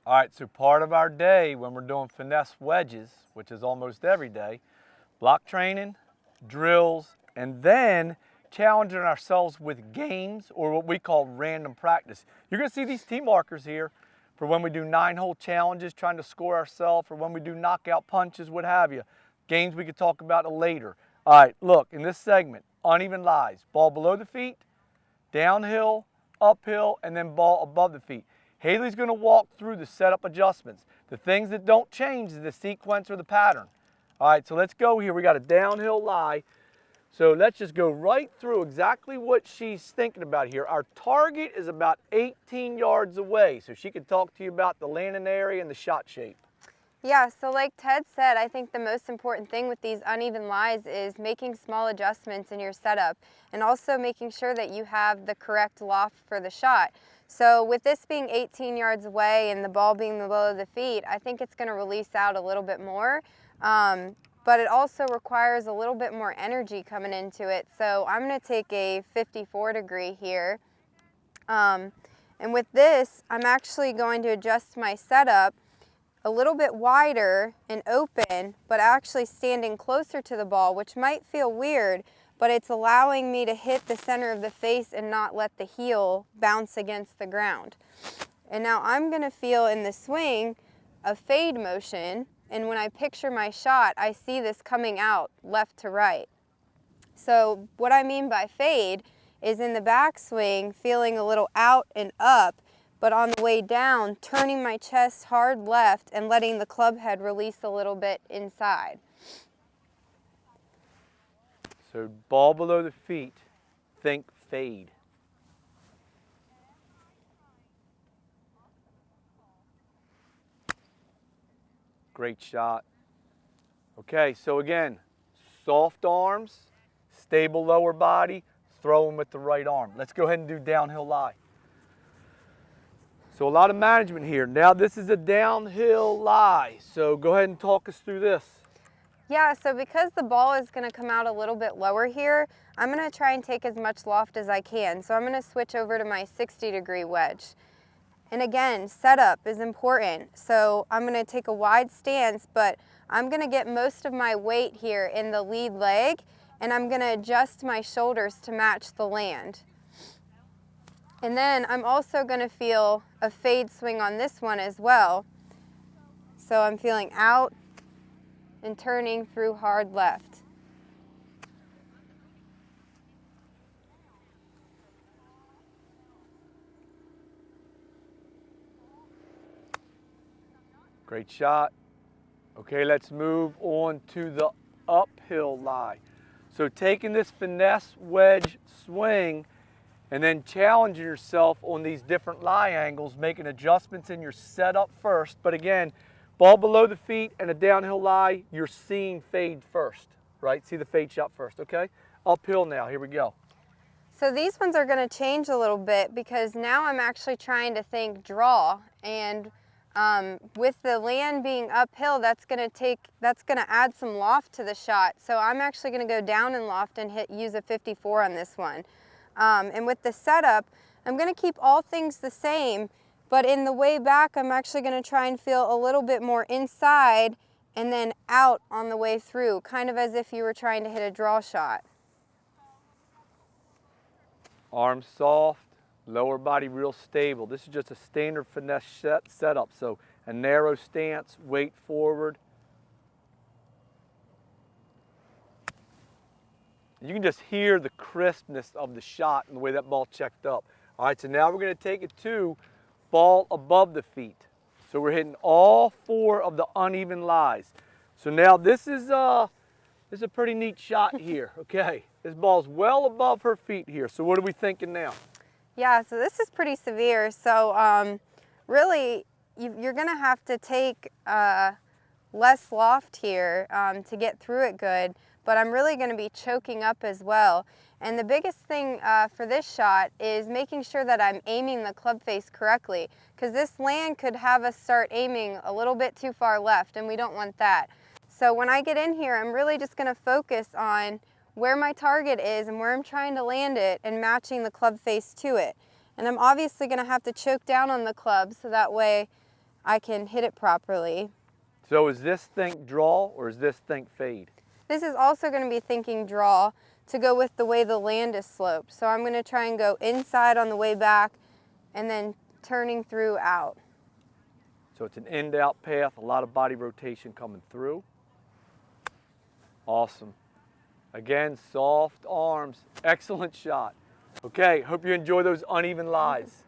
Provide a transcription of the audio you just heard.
All right, so part of our day when we're doing finesse wedges, which is almost every day, block training, drills, and then challenging ourselves with games or what we call random practice. You're gonna see these tee markers here for when we do 9-hole challenges, trying to score ourselves, or when we do knockout punches, what have you. Games we could talk about later. All right, look, in this segment, uneven lies. Ball below the feet, downhill, uphill, and then ball above the feet. Haylee's gonna walk through the setup adjustments. The things that don't change is the sequence or the pattern. All right, so let's go here. We got a downhill lie. So let's just go right through exactly what she's thinking about here. Our target is about 18 yards away, so she can talk to you about the landing area and the shot shape. Yeah, so like Ted said, I think the most important thing with these uneven lies is making small adjustments in your setup and also making sure that you have the correct loft for the shot. So with this being 18 yards away and the ball being below the feet, I think it's going to release out a little bit more. But it also requires a little bit more energy coming into it. So I'm going to take a 54 degree here. And with this, I'm actually going to adjust my setup a little bit wider and open, but actually standing closer to the ball, which might feel weird, but it's allowing me to hit the center of the face and not let the heel bounce against the ground. And now I'm going to feel in the swing a fade motion, and when I picture my shot, I see this coming out left to right. So what I mean by fade is in the backswing, feeling a little out and up, but on the way down, turning my chest hard left and letting the club head release a little bit inside. So ball below the feet, think fade. Great shot. Okay, so again, soft arms, stable lower body, throw them with the right arm. Let's go ahead and do downhill lie. So a lot of management here. Now this is a downhill lie. So go ahead and talk us through this. Yeah, so because the ball is going to come out a little bit lower here, I'm going to try and take as much loft as I can. So I'm going to switch over to my 60 degree wedge. And again, setup is important. So I'm going to take a wide stance, but I'm going to get most of my weight here in the lead leg, and I'm going to adjust my shoulders to match the land. And then I'm also going to feel a fade swing on this one as well. So I'm feeling out and turning through hard left. Great shot. Okay, let's move on to the uphill lie. So taking this finesse wedge swing and then challenging yourself on these different lie angles, making adjustments in your setup first. But again, ball below the feet and a downhill lie, you're seeing fade first, right? See the fade shot first, okay? Uphill now, here we go. So these ones are going to change a little bit because now I'm actually trying to think draw, and with the land being uphill, that's going to add some loft to the shot. So I'm actually going to go down in loft and use a 54 on this one. And with the setup, I'm going to keep all things the same, but in the way back, I'm actually going to try and feel a little bit more inside and then out on the way through, kind of as if you were trying to hit a draw shot. Arms soft, lower body real stable. This is just a standard finesse setup. So a narrow stance, weight forward. You can just hear the crispness of the shot and the way that ball checked up. All right, so now we're going to take it to ball above the feet. So we're hitting all 4 of the uneven lies. So now this is a pretty neat shot here, okay? This ball's well above her feet here. So what are we thinking now? Yeah, so this is pretty severe. So really, you're going to have to take less loft here to get through it good, but I'm really going to be choking up as well. And the biggest thing for this shot is making sure that I'm aiming the club face correctly, because this land could have us start aiming a little bit too far left, and we don't want that. So when I get in here, I'm really just going to focus on where my target is and where I'm trying to land it and matching the club face to it. And I'm obviously going to have to choke down on the club so that way I can hit it properly. So is this think draw or is this think fade? This is also going to be thinking draw to go with the way the land is sloped. So I'm going to try and go inside on the way back and then turning through out. So it's an in-out path, a lot of body rotation coming through. Awesome. Again, soft arms, excellent shot. Okay, hope you enjoy those uneven lies.